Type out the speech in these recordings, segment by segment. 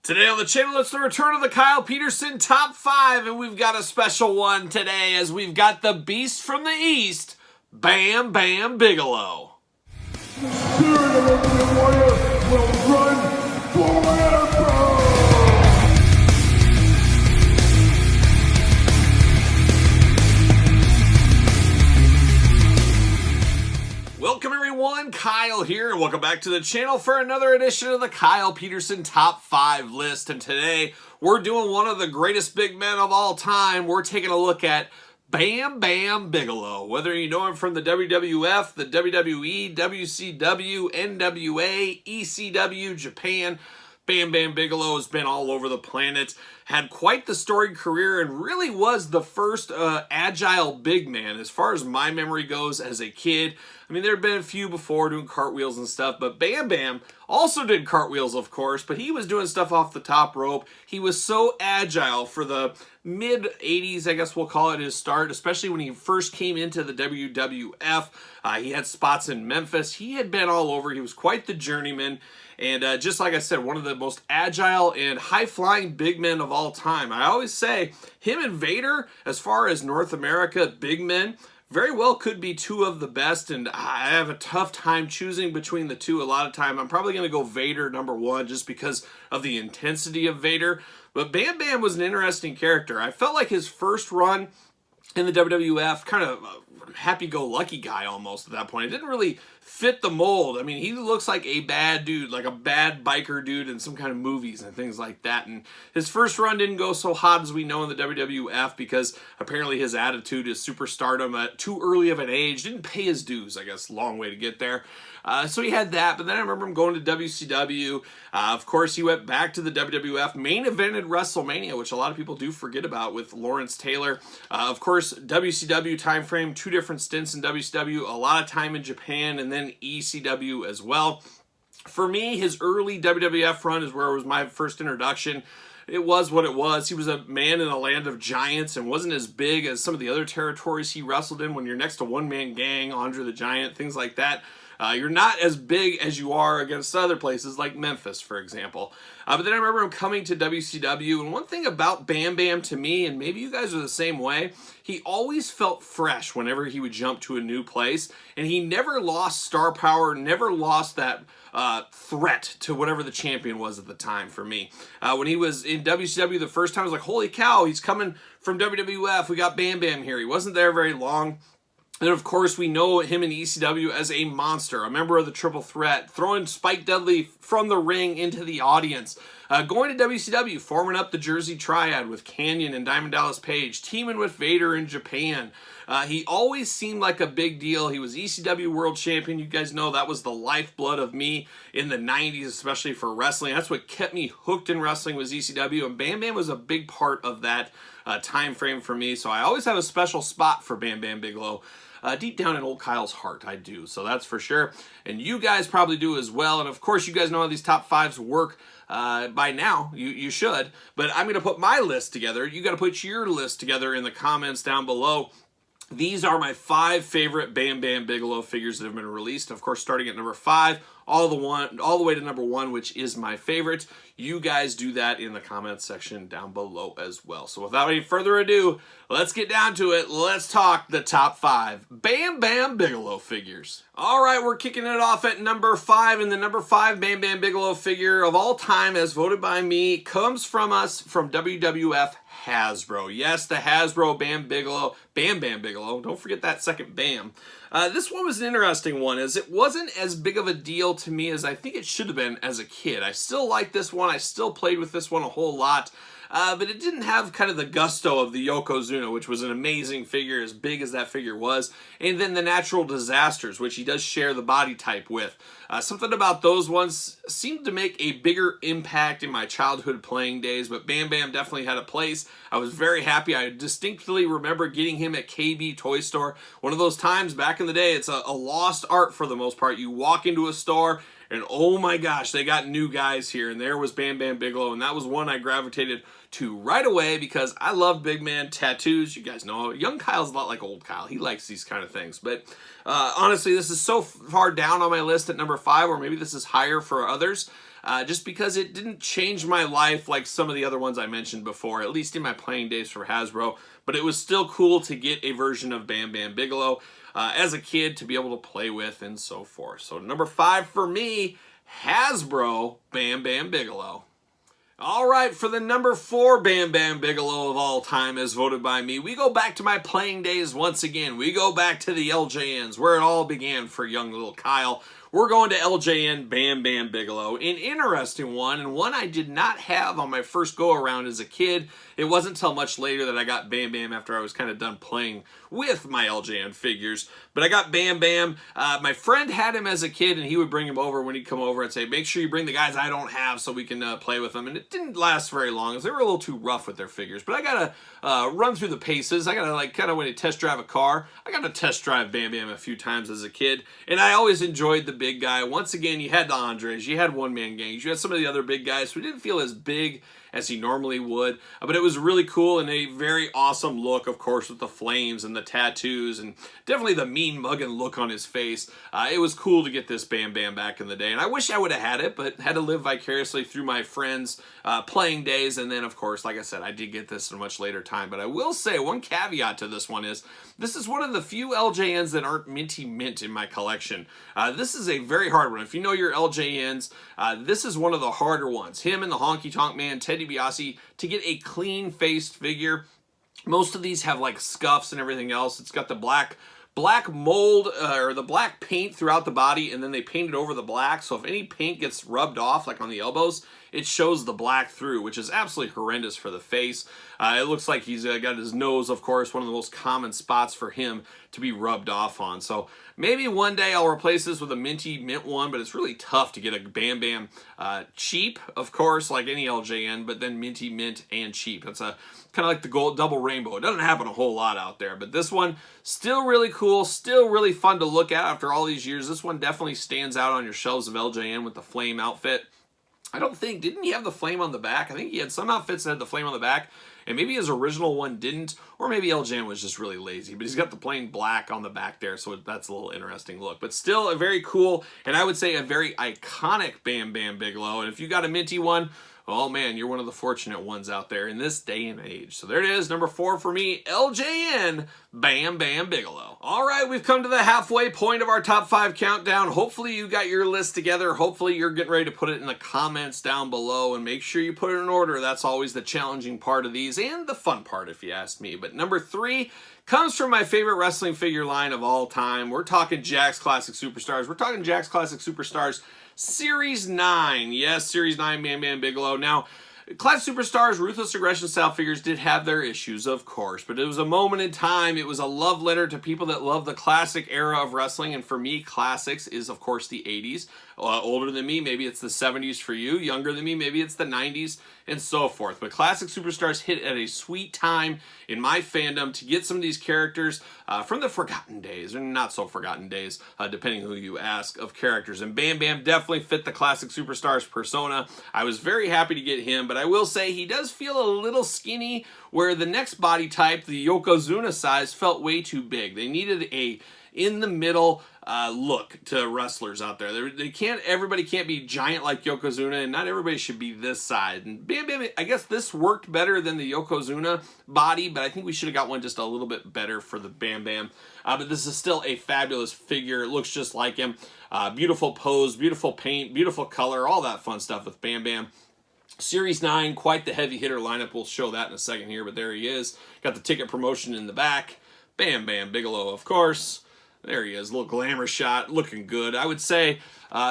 Today on the channel, it's the return of the Kyle Peterson Top 5, and we've got a special one today as we've got the Beast from the East, Bam Bam Bigelow. The spirit of Ultimate Warrior will run forever! Welcome everyone, Kyle here, and welcome back to the channel for another edition of the Kyle Peterson Top 5 list. And today, we're doing one of the greatest big men of all time. We're taking a look at Bam Bam Bigelow. Whether you know him from the WWF, the WWE, WCW, NWA, ECW, Japan, Bam Bam Bigelow has been all over the planet, had quite the storied career, and really was the first agile big man as far as my memory goes as a kid. I mean, there have been a few before doing cartwheels and stuff, but Bam Bam also did cartwheels, of course, but he was doing stuff off the top rope. He was so agile for the mid-80s, I guess we'll call it his start, especially when he first came into the WWF. He had spots in Memphis. He had been all over. He was quite the journeyman. And just like I said, one of the most agile and high-flying big men of all time. I always say him and Vader, as far as North America big men, very well could be two of the best, and I have a tough time choosing between the two a lot of time. I'm probably going to go Vader number one just because of the intensity of Vader. But Bam Bam was an interesting character. I felt like his first run in the WWF, kind of a happy-go-lucky guy almost at that point. It didn't really fit the mold. I mean, he looks like a bad dude, like a bad biker dude in some kind of movies and things like that. And his first run didn't go so hot as we know in the WWF because apparently his attitude is superstardom at too early of an age. Didn't pay his dues, I guess. Long way to get there. So he had that, but then I remember him going to WCW. Of course, he went back to the WWF, main evented WrestleMania, which a lot of people do forget about with Lawrence Taylor. Of course, WCW time frame, two different stints in WCW, a lot of time in Japan, and then ECW as well. For me, his early WWF run is where it was my first introduction. It was what it was. He was a man in a land of giants and wasn't as big as some of the other territories he wrestled in. When you're next to One Man Gang, Andre the Giant, things like that, you're not as big as you are against other places like Memphis, for example. But then I remember him coming to WCW, and one thing about Bam Bam to me, and maybe you guys are the same way, he always felt fresh whenever he would jump to a new place, and he never lost star power, never lost that threat to whatever the champion was at the time for me. When he was in WCW the first time, I was like, holy cow, he's coming from WWF. We got Bam Bam here. He wasn't there very long. And of course, we know him in ECW as a monster, a member of the Triple Threat, throwing Spike Dudley from the ring into the audience. Going to WCW, forming up the Jersey Triad with Canyon and Diamond Dallas Page, teaming with Vader in Japan. He always seemed like a big deal. He was ECW World Champion. You guys know that was the lifeblood of me in the 90s, especially for wrestling. That's what kept me hooked in wrestling was ECW, and Bam Bam was a big part of that time frame for me. So I always have a special spot for Bam Bam Bigelow. Deep down in old Kyle's heart, I do, so that's for sure. And you guys probably do as well. And of course, you guys know how these top fives work by now. You should. But I'm going to put my list together. You got to put your list together in the comments down below. These are my 5 favorite Bam Bam Bigelow figures that have been released. Of course, starting at number 5, all the way to number 1, which is my favorite. You guys do that in the comments section down below as well. So without any further ado, let's get down to it. Let's talk the top 5 Bam Bam Bigelow figures. All right, we're kicking it off at number 5, and the number 5 Bam Bam Bigelow figure of all time, as voted by me, comes from us from WWF Hasbro. Yes, the Hasbro Bam Bam Bigelow. Don't forget that second Bam. This one was an interesting one, as it wasn't as big of a deal to me as I think it should have been as a kid. I still like this one. I still played with this one a whole lot. But it didn't have kind of the gusto of the Yokozuna, which was an amazing figure, as big as that figure was. And then the Natural Disasters, which he does share the body type with. Something about those ones seemed to make a bigger impact in my childhood playing days, but Bam Bam definitely had a place. I was very happy. I distinctly remember getting him at KB Toy Store. One of those times back in the day, it's a lost art for the most part. You walk into a store, and oh my gosh, they got new guys here, and there was Bam Bam Bigelow, and that was one I gravitated to right away because I love big man tattoos. You guys know, young Kyle's a lot like old Kyle. He likes these kind of things, but honestly, this is so far down on my list at number 5, or maybe this is higher for others. just because it didn't change my life like some of the other ones I mentioned before, at least in my playing days for Hasbro. But it was still cool to get a version of Bam Bam Bigelow as a kid to be able to play with and so forth. So number 5 for me, Hasbro Bam Bam Bigelow. All right, for the number 4 Bam Bam Bigelow of all time as voted by me, we go back to my playing days once again. We go back to the LJNs, where it all began for young little Kyle. We're going to LJN Bam Bam Bigelow, an interesting one, and one I did not have on my first go-around as a kid. It wasn't until much later that I got Bam Bam after I was kind of done playing with my LJN figures. But I got Bam Bam. My friend had him as a kid, and he would bring him over when he'd come over and say, make sure you bring the guys I don't have so we can play with them. And it didn't last very long, because they were a little too rough with their figures. But I got to run through the paces. I got to, like, kind of when you test drive a car, I got to test drive Bam Bam a few times as a kid. And I always enjoyed the big guy. Once again, you had the Andres, you had one-man gangs, you had some of the other big guys who didn't feel as big as he normally would, but it was really cool and a very awesome look, of course, with the flames and the tattoos and definitely the mean mugging look on his face. It was cool to get this Bam Bam back in the day, and I wish I would have had it, but had to live vicariously through my friends' playing days, and then, of course, like I said, I did get this at a much later time. But I will say one caveat to this one is this is one of the few LJNs that aren't minty mint in my collection. This is a very hard one. If you know your LJNs, this is one of the harder ones. Him and the Honky Tonk Man, Teddy DiBiase, to get a clean-faced figure. Most of these have like scuffs and everything else. It's got the black mold or the black paint throughout the body, and then they paint it over the black, so if any paint gets rubbed off, like on the elbows, it shows the black through, which is absolutely horrendous for the face. It looks like he's got his nose, of course, one of the most common spots for him to be rubbed off on. So maybe one day I'll replace this with a minty mint one, but it's really tough to get a Bam Bam cheap, of course, like any LJN, but then minty mint and cheap. It's a kind of like the gold double rainbow. It doesn't happen a whole lot out there, but this one still really cool, still really fun to look at after all these years. This one definitely stands out on your shelves of LJN with the flame outfit. I don't think, didn't he have the flame on the back? I think he had some outfits that had the flame on the back, and maybe his original one didn't, or maybe LJN was just really lazy, but he's got the plain black on the back there, so that's a little interesting look. But still a very cool, and I would say a very iconic Bam Bam Bigelow, and if you got a minty one, oh man, you're one of the fortunate ones out there in this day and age. So there it is, number 4 for me, LJN Bam Bam Bigelow. All right, we've come to the halfway point of our top 5 countdown. Hopefully you got your list together. Hopefully you're getting ready to put it in the comments down below, and make sure you put it in order. That's always the challenging part of these, and the fun part if you ask me. But number 3 comes from my favorite wrestling figure line of all time. We're talking Jakks Classic Superstars. We're talking Jakks Classic Superstars Series 9. Yes, Series 9 Bam Bam Bigelow. Now, Classic Superstars Ruthless Aggression style figures did have their issues, of course, but it was a moment in time. It was a love letter to people that love the classic era of wrestling, and for me, classics is, of course, the 80s. Older than me, maybe it's the 70s for you. Younger than me, maybe it's the 90s, and so forth. But Classic Superstars hit at a sweet time in my fandom to get some of these characters from the forgotten days, or not so forgotten days, depending who you ask, of characters. And Bam Bam definitely fit the Classic Superstars persona. I was very happy to get him, but I will say he does feel a little skinny, where the next body type, the Yokozuna size, felt way too big. They needed a in-the-middle look to wrestlers out there. Everybody can't be giant like Yokozuna, and not everybody should be this size. And Bam Bam, I guess this worked better than the Yokozuna body, but I think we should have got one just a little bit better for the Bam Bam. But this is still a fabulous figure. It looks just like him. Beautiful pose, beautiful paint, beautiful color, all that fun stuff with Bam Bam. Series 9, quite the heavy hitter lineup. We'll show that in a second here, but there he is. Got the ticket promotion in the back. Bam Bam Bigelow, of course. There he is, a little glamour shot, looking good. I would say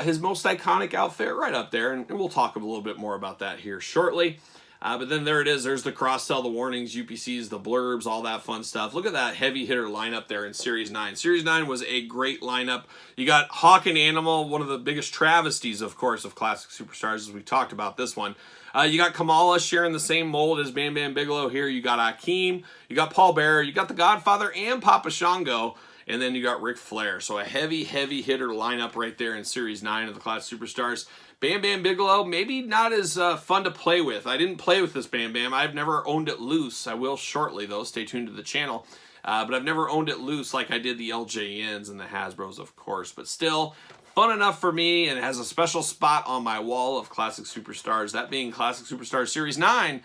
his most iconic outfit right up there, and we'll talk a little bit more about that here shortly. But then there it is. There's the cross-sell, the warnings, UPCs, the blurbs, all that fun stuff. Look at that heavy hitter lineup there in Series 9. Series 9 was a great lineup. You got Hawk and Animal, one of the biggest travesties, of course, of Classic Superstars, as we talked about this one. You got Kamala sharing the same mold as Bam Bam Bigelow here. You got Akeem. You got Paul Bearer. You got the Godfather and Papa Shango. And then you got Ric Flair. So a heavy, heavy hitter lineup right there in Series 9 of the Classic Superstars. Bam Bam Bigelow, maybe not as fun to play with. I didn't play with this Bam Bam. I've never owned it loose. I will shortly, though. Stay tuned to the channel. But I've never owned it loose like I did the LJNs and the Hasbros, of course. But still, fun enough for me and has a special spot on my wall of Classic Superstars, that being Classic Superstars Series 9,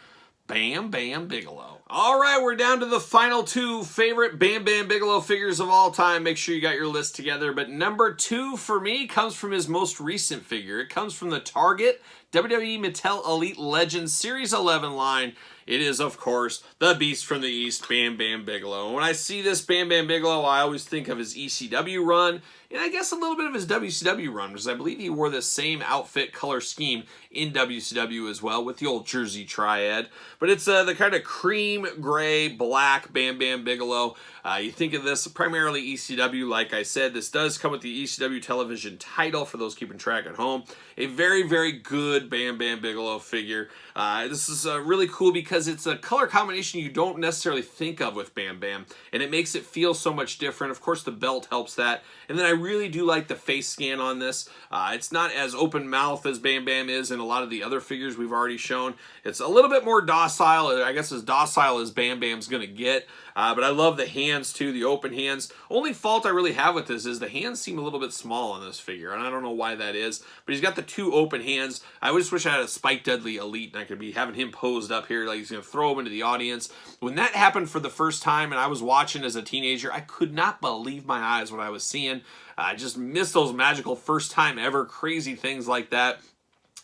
Bam Bam Bigelow. All right, we're down to the final 2 favorite Bam Bam Bigelow figures of all time. Make sure you got your list together. But number 2 for me comes from his most recent figure. It comes from the Target WWE Mattel Elite Legends Series 11 line. It is, of course, the Beast from the East, Bam Bam Bigelow. And when I see this Bam Bam Bigelow, I always think of his ECW run, and I guess a little bit of his WCW run, because I believe he wore the same outfit color scheme in WCW as well, with the old Jersey Triad. But it's the kind of cream, gray, black Bam Bam Bigelow. You think of this primarily ECW, like I said. This does come with the ECW television title, for those keeping track at home. A very, very good Bam Bam Bigelow figure. This is really cool because it's a color combination you don't necessarily think of with Bam Bam, and it makes it feel so much different. Of course, the belt helps that. And then I really do like the face scan on this. It's not as open mouth as Bam Bam is in a lot of the other figures we've already shown. It's a little bit more docile, I guess as docile as Bam Bam's going to get. But I love the hands too, the open hands. Only fault I really have with this is the hands seem a little bit small on this figure, and I don't know why that is. But he's got the 2 open hands. I just wish I had a Spike Dudley Elite and I could be having him posed up here like he's going to throw him into the audience. When that happened for the first time and I was watching as a teenager, I could not believe my eyes what I was seeing. I just missed those magical first time ever crazy things like that.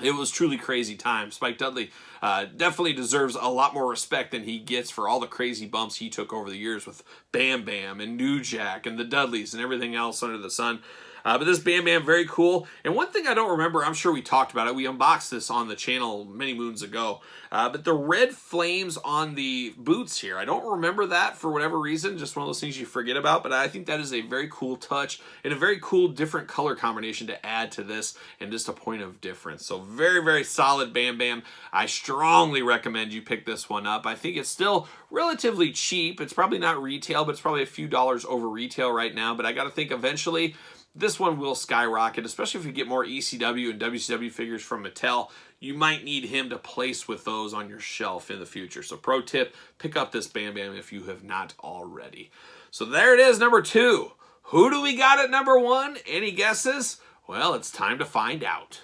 It was truly crazy time. Spike Dudley definitely deserves a lot more respect than he gets for all the crazy bumps he took over the years with Bam Bam and New Jack and the Dudleys and everything else under the sun. But this Bam Bam, very cool. And one thing I don't remember, I'm sure we talked about it. We unboxed this on the channel many moons ago. But the red flames on the boots here, I don't remember that for whatever reason. Just one of those things you forget about. But I think that is a very cool touch and a very cool different color combination to add to this and just a point of difference. So very, very solid Bam Bam. I strongly recommend you pick this one up. I think it's still relatively cheap. It's probably not retail, but it's probably a few dollars over retail right now. But I got to think eventually this one will skyrocket, especially if you get more ECW and WCW figures from Mattel. You might need him to place with those on your shelf in the future. So pro tip, pick up this Bam Bam if you have not already. So there it is, number 2. Who do we got at number 1? Any guesses? Well, it's time to find out.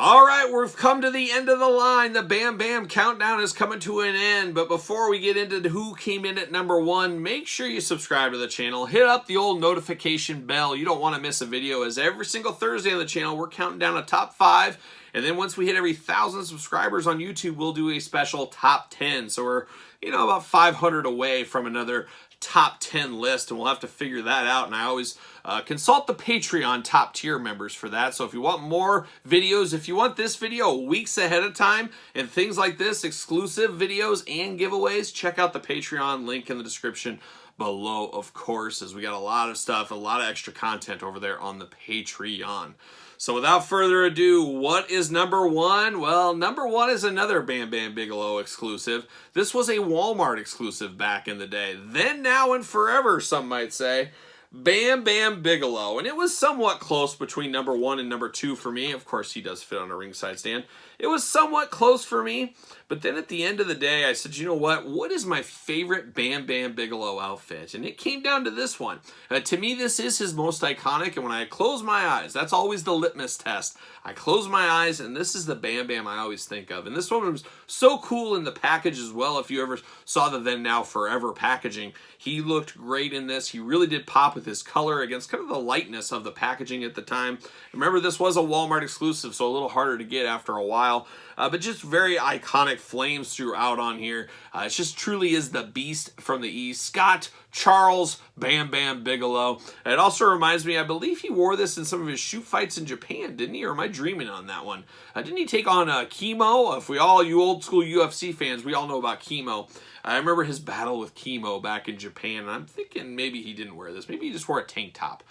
All right, we've come to the end of the line. The Bam Bam countdown is coming to an end. But before we get into who came in at number 1, make sure you subscribe to the channel. Hit up the old notification bell. You don't want to miss a video, as every single Thursday on the channel, we're counting down a top 5. And then once we hit every 1,000 subscribers on YouTube, we'll do a special top 10. So we're, about 500 away from another top 10 list, and we'll have to figure that out. And I always consult the Patreon top tier members for that. So if you want more videos, if you want this video weeks ahead of time and things like this, exclusive videos and giveaways, check out the Patreon link in the description below, of course, as we got a lot of stuff, a lot of extra content over there on the Patreon. So without further ado, what is number 1? Well, number 1 is another Bam Bam Bigelow exclusive. This was a Walmart exclusive back in the day. Then, now, and forever, some might say. Bam Bam Bigelow. And it was somewhat close between number 1 and number 2 for me. Of course, he does fit on a ringside stand. It was somewhat close for me. But then at the end of the day, I said, you know what? What is my favorite Bam Bam Bigelow outfit? And it came down to this one. To me, this is his most iconic. And when I close my eyes, that's always the litmus test. I close my eyes, and this is the Bam Bam I always think of. And this one was so cool in the package as well. If you ever saw the Then Now Forever packaging, he looked great in this. He really did pop with his color against kind of the lightness of the packaging at the time. Remember, this was a Walmart exclusive, so a little harder to get after a while. But just very iconic flames throughout on here. It just truly is the Beast from the East. Scott Charles Bam Bam Bigelow. It also reminds me, I believe he wore this in some of his shoot fights in Japan, didn't he? Or am I dreaming on that one? Didn't he take on Chemo? If you old school UFC fans, we all know about Chemo. I remember his battle with Chemo back in Japan, and I'm thinking maybe he didn't wear this. Maybe he just wore a tank top.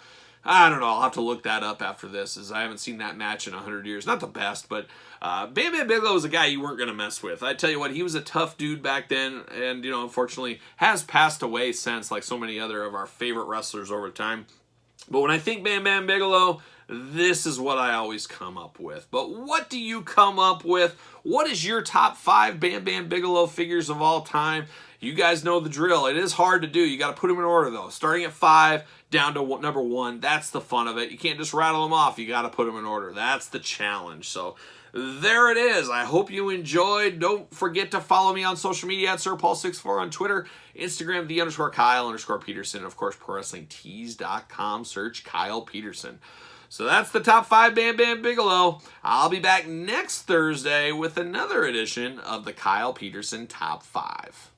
I don't know. I'll have to look that up after this, as I haven't seen that match in 100 years. Not the best, but Bam Bam Bigelow was a guy you weren't going to mess with. I tell you what, he was a tough dude back then, and, unfortunately has passed away since, like so many other of our favorite wrestlers over time. But when I think Bam Bam Bigelow, this is what I always come up with. But what do you come up with? What is your top 5 Bam Bam Bigelow figures of all time? You guys know the drill. It is hard to do. You got to put them in order, though. Starting at 5, down to number 1. That's the fun of it. You can't just rattle them off. You got to put them in order. That's the challenge. So there it is. I hope you enjoyed. Don't forget to follow me on social media at SirPaul64 on Twitter, Instagram, _Kyle_Peterson, of course, ProWrestlingTees.com. Search Kyle Peterson. So that's the top 5 Bam Bam Bigelow. I'll be back next Thursday with another edition of the Kyle Peterson Top 5.